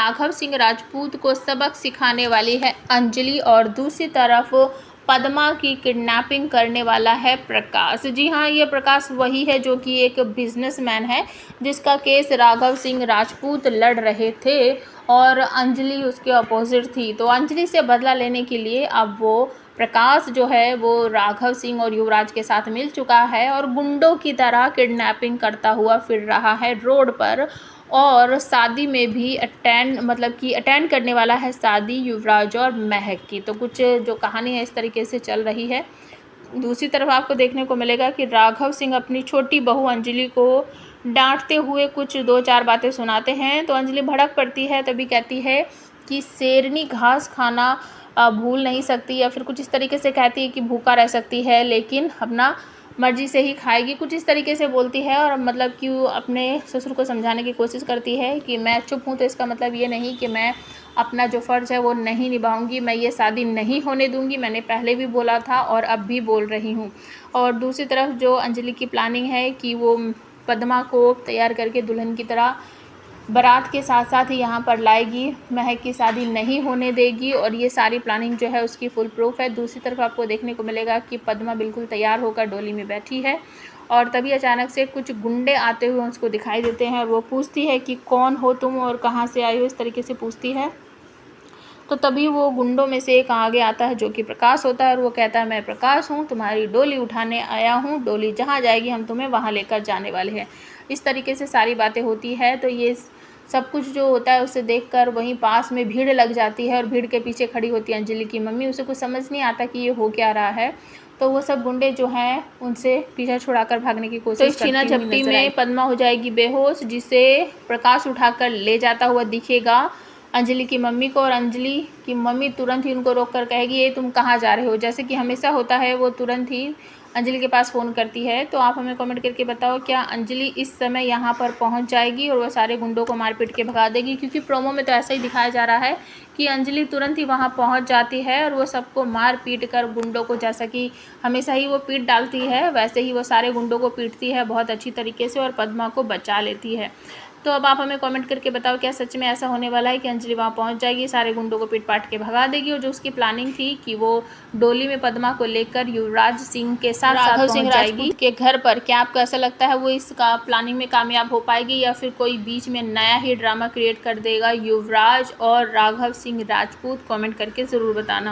राघव सिंह राजपूत को सबक सिखाने वाली है अंजलि और दूसरी तरफ पद्मा की किडनैपिंग करने वाला है प्रकाश। जी हाँ, ये प्रकाश वही है जो कि एक बिजनेसमैन है जिसका केस राघव सिंह राजपूत लड़ रहे थे और अंजलि उसके अपोजिट थी। तो अंजलि से बदला लेने के लिए अब वो प्रकाश जो है वो राघव सिंह और युवराज के साथ मिल चुका है और गुंडों की तरह किडनैपिंग करता हुआ फिर रहा है रोड पर और शादी में भी अटेंड करने वाला है शादी युवराज और महक की। तो कुछ जो कहानी है इस तरीके से चल रही है। दूसरी तरफ आपको देखने को मिलेगा कि राघव सिंह अपनी छोटी बहू अंजलि को डांटते हुए कुछ 2-4 बातें सुनाते हैं तो अंजलि भड़क पड़ती है। तभी कहती है कि शेरनी घास खाना भूल नहीं सकती या फिर कुछ इस तरीके से कहती है कि भूखा रह सकती है लेकिन अपना मर्जी से ही खाएगी, कुछ इस तरीके से बोलती है। और मतलब कि वो अपने ससुर को समझाने की कोशिश करती है कि मैं चुप हूँ तो इसका मतलब ये नहीं कि मैं अपना जो फ़र्ज़ है वो नहीं निभाऊंगी, मैं ये शादी नहीं होने दूंगी, मैंने पहले भी बोला था और अब भी बोल रही हूँ। और दूसरी तरफ जो अंजलि की प्लानिंग है कि वो पद्मा को तैयार करके दुल्हन की तरह बारात के साथ साथ ही यहाँ पर लाएगी, महक की शादी नहीं होने देगी और ये सारी प्लानिंग जो है उसकी फुल प्रूफ है। दूसरी तरफ आपको देखने को मिलेगा कि पद्मा बिल्कुल तैयार होकर डोली में बैठी है और तभी अचानक से कुछ गुंडे आते हुए उसको दिखाई देते हैं और वो पूछती है कि कौन हो तुम और कहाँ से आई हो, इस तरीके से पूछती है। तो तभी वो गुंडों में से एक आगे आता है जो कि प्रकाश होता है और वो कहता है मैं प्रकाश हूँ, तुम्हारी डोली उठाने आया हूँ, डोली जहाँ जाएगी हम तुम्हें वहाँ लेकर जाने वाले हैं। इस तरीके से सारी बातें होती है। तो ये सब कुछ जो होता है उसे देखकर वहीं पास में भीड़ लग जाती है और भीड़ के पीछे खड़ी होती है अंजलि की मम्मी। उसे कुछ समझ नहीं आता कि ये हो क्या रहा है। तो वो सब गुंडे जो हैं उनसे पीछा छुड़ाकर भागने की कोशिश करती हुई नजर आई। में पद्मा हो जाएगी बेहोश जिसे प्रकाश उठाकर ले जाता हुआ दिखेगा अंजलि की मम्मी को और अंजलि की मम्मी तुरंत ही उनको रोककर कहेगी ये तुम कहाँ जा रहे हो। जैसे कि हमेशा होता है वो तुरंत ही अंजलि के पास फ़ोन करती है। तो आप हमें कमेंट करके बताओ क्या अंजलि इस समय यहाँ पर पहुँच जाएगी और वह सारे गुंडों को मार पीट के भगा देगी, क्योंकि प्रोमो में तो ऐसा ही दिखाया जा रहा है कि अंजलि तुरंत ही वहाँ पहुँच जाती है और वो सबको मार पीट कर गुंडों को, जैसा कि हमेशा ही वो पीट डालती है वैसे ही वो सारे गुंडों को पीटती है बहुत अच्छी तरीके से और पद्मा को बचा लेती है। तो अब आप हमें कमेंट करके बताओ क्या सच में ऐसा होने वाला है कि अंजलि वहाँ पहुँच जाएगी, सारे गुंडों को पीट पाट के भगा देगी और जो उसकी प्लानिंग थी कि वो डोली में पद्मा को लेकर युवराज सिंह के साथ राघव सिंह राजपूत के घर पर, क्या आपको ऐसा लगता है वो इसका प्लानिंग में कामयाब हो पाएगी या फिर कोई बीच में नया ही ड्रामा क्रिएट कर देगा युवराज और राघव सिंह राजपूत? कमेंट करके ज़रूर बताना।